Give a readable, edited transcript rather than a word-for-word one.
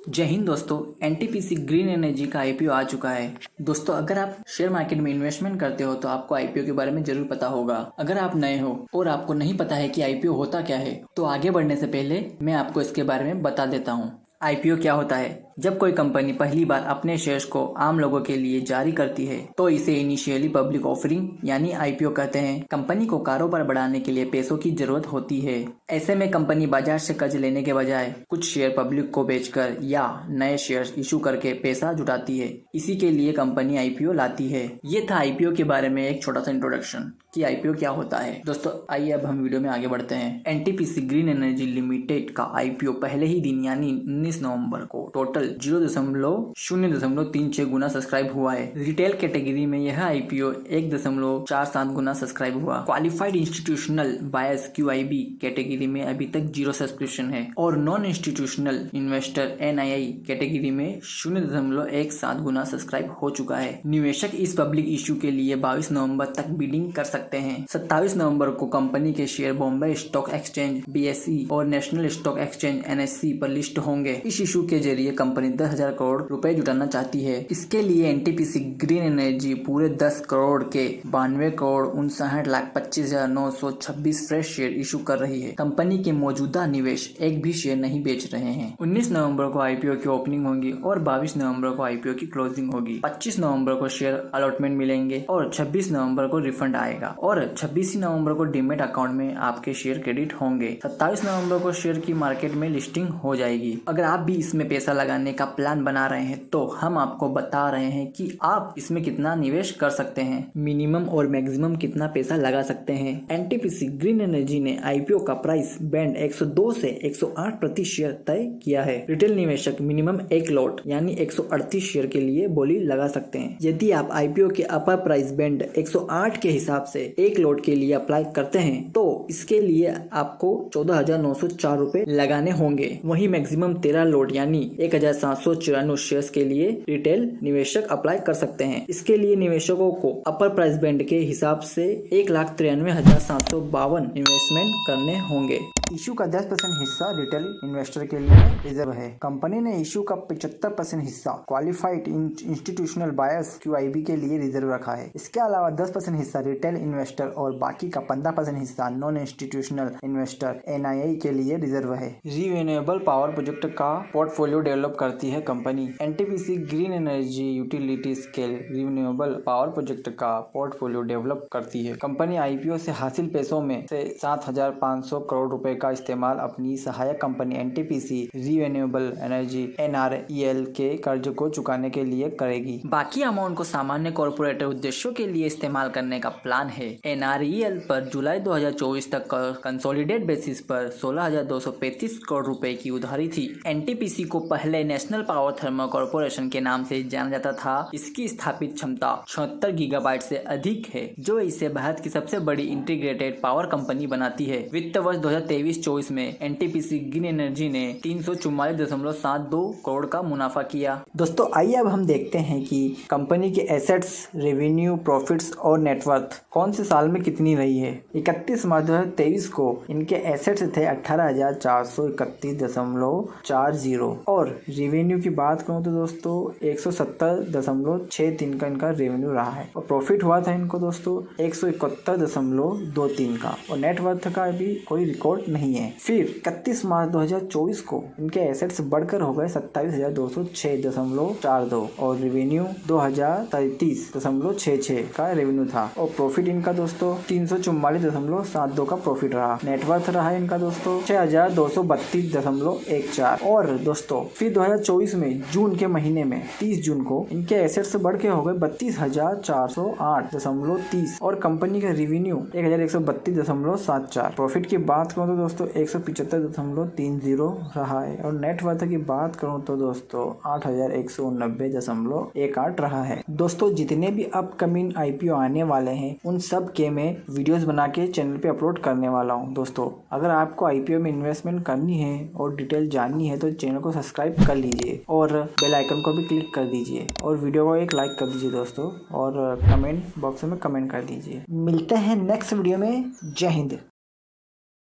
जय हिंद दोस्तों। NTPC green energy का आईपीओ आ चुका है। दोस्तों, अगर आप शेयर मार्केट में इन्वेस्टमेंट करते हो तो आपको आईपीओ के बारे में जरूर पता होगा। अगर आप नए हो और आपको नहीं पता है कि आईपीओ होता क्या है तो आगे बढ़ने से पहले मैं आपको इसके बारे में बता देता हूँ। आईपीओ क्या होता है? जब कोई कंपनी पहली बार अपने शेयर्स को आम लोगों के लिए जारी करती है तो इसे इनिशियली पब्लिक ऑफरिंग यानी आईपीओ कहते हैं। कंपनी को कारोबार बढ़ाने के लिए पैसों की जरूरत होती है। ऐसे में कंपनी बाजार से कर्ज लेने के बजाय कुछ शेयर पब्लिक को बेचकर या नए शेयर्स इशू करके पैसा जुटाती है। इसी के लिए कंपनी आईपीओ लाती है। ये था आईपीओ के बारे में एक छोटा सा इंट्रोडक्शन कि आईपीओ क्या होता है। दोस्तों, आइए अब हम वीडियो में आगे बढ़ते हैं। एनटीपीसी ग्रीन एनर्जी लिमिटेड का आईपीओ पहले ही दिन यानी 19 नवंबर को टोटल 0.033 गुना सब्सक्राइब हुआ है। रिटेल कैटेगरी में यह आईपीओ 1.47 गुना सब्सक्राइब हुआ। Qualified institutional buyers QIB category में अभी तक 0 सब्सक्रिप्शन है और non institutional investor NII category में 0.17 गुना सब्सक्राइब हो चुका है। निवेशक इस पब्लिक इश्यू के लिए 22 नवंबर तक बिडिंग कर सकते हैं। 27 नवंबर को कंपनी के share Bombay stock exchange BSE और नेशनल स्टॉक एक्सचेंज NSE पर लिस्ट होंगे। इस इशू के जरिए कंपनी 10,000 करोड़ रुपए जुटाना चाहती है। इसके लिए एनटीपीसी ग्रीन एनर्जी पूरे 10 करोड़ के 92,59,25,926 फ्रेश शेयर इशू कर रही है। कंपनी के मौजूदा निवेश एक भी शेयर नहीं बेच रहे हैं। 19 नवंबर को आईपीओ की ओपनिंग होगी और 22 नवंबर को आईपीओ की क्लोजिंग होगी। 25 नवंबर को शेयर अलॉटमेंट मिलेंगे और 26 नवंबर को रिफंड आएगा और 26 नवंबर को डीमेट अकाउंट में आपके शेयर क्रेडिट होंगे। 27 नवंबर को शेयर की मार्केट में लिस्टिंग हो जाएगी। अगर आप भी इसमें पैसा लगाने का प्लान बना रहे हैं तो हम आपको बता रहे हैं कि आप इसमें कितना निवेश कर सकते हैं, मिनिमम और मैक्सिमम कितना पैसा लगा सकते हैं। एनटीपीसी ग्रीन एनर्जी ने आईपीओ का प्राइस बैंड 102 से 108 प्रति शेयर तय किया है। रिटेल निवेशक मिनिमम 1 लॉट यानी 138 शेयर के लिए बोली लगा सकते हैं। यदि आप आईपीओ के अपर प्राइस बैंड 108 के हिसाब से 1 लॉट के लिए अप्लाई करते हैं तो इसके लिए आपको 14,904 रुपए लगाने होंगे। वहीं मैक्सिमम 13 लॉट यानी 1,794 शेयर्स के लिए रिटेल निवेशक अप्लाई कर सकते हैं। इसके लिए निवेशकों को अपर प्राइस बैंड के हिसाब से 1,93,752 इन्वेस्टमेंट करने होंगे। इशू का 10% हिस्सा रिटेल इन्वेस्टर के लिए रिजर्व है। कंपनी ने इशू का 75% हिस्सा क्वालिफाइड इंस्टीट्यूशनल बायर्स QIB के लिए रिजर्व रखा है। इसके अलावा 10% हिस्सा रिटेल इन्वेस्टर और बाकी का 15% हिस्सा नॉन इंस्टीट्यूशनल इन्वेस्टर NII के लिए रिजर्व है। रिन्यूएबल पावर प्रोजेक्ट का पोर्टफोलियो डेवलप करती है company. NTPC green energy utility scale renewable power project का पोर्टफोलियो डेवलप करती है। कंपनी आईपीओ से हासिल पैसों में से 7,500 करोड़ रुपए का इस्तेमाल अपनी सहायक company NTPC renewable energy NREL के कर्ज को चुकाने के लिए करेगी। बाकी अमाउंट को सामान्य कॉर्पोरेट उद्देश्यों के लिए इस्तेमाल करने का प्लान है। NREL पर जुलाई 2024 तक कंसोलिडेट बेसिस पर 16,235 करोड़ रुपए की उधारी थी। एनटीपीसी को पहले नेशनल पावर थर्मल कॉर्पोरेशन के नाम से जाना जाता था। इसकी स्थापित क्षमता 76 गीगावाट से अधिक है, जो इसे भारत की सबसे बड़ी इंटीग्रेटेड पावर कंपनी बनाती है। वित्त वर्ष 2023-24 में एनटीपीसी ग्रीन एनर्जी ने 344.72 करोड़ का मुनाफा किया। दोस्तों, आइए अब हम देखते हैं कि कंपनी के एसेट्स, रेवेन्यू, प्रॉफिट्स और नेटवर्थ कौन से साल में कितनी रही है। 31 मार्च 2023 को इनके एसेट्स थे 18,431.40 और रेवेन्यू की बात करूं तो दोस्तों 170.63 का इनका रेवेन्यू रहा है और प्रॉफिट हुआ था इनको दोस्तों 171.23 का और नेटवर्थ का भी कोई रिकॉर्ड नहीं है। फिर 31 मार्च 2024 को इनके एसेट्स बढ़कर हो गए 27,206.42 और रेवेन्यू 2,033.66 का रेवेन्यू था और प्रॉफिट इनका दोस्तों 344.72 का प्रॉफिट रहा। नेटवर्थ रहा इनका दोस्तों 6,232.14 और दोस्तों फिर 2024 में जून के महीने में 30 जून को इनके एसेट्स बढ़ के हो गए 32,408.30 और कंपनी का रेवेन्यू 1,132.74। प्रॉफिट की बात करूं तो दोस्तों 175.30 रहा है और नेटवर्थ की बात करूं तो दोस्तों 8,190.18 रहा है। दोस्तों, जितने भी अपकमिंग आईपीओ आने वाले हैं उन सब के मैं वीडियोस बना के चैनल पे अपलोड करने वाला हूं। दोस्तों, अगर आपको आईपीओ में इन्वेस्टमेंट करनी है और डिटेल जाननी है तो चैनल को सब्सक्राइब कर लीजिए और बेल आइकन को भी क्लिक कर दीजिए और वीडियो को एक लाइक कर दीजिए दोस्तों और कमेंट बॉक्स में कमेंट कर दीजिए। मिलते हैं नेक्स्ट वीडियो में। जय हिंद।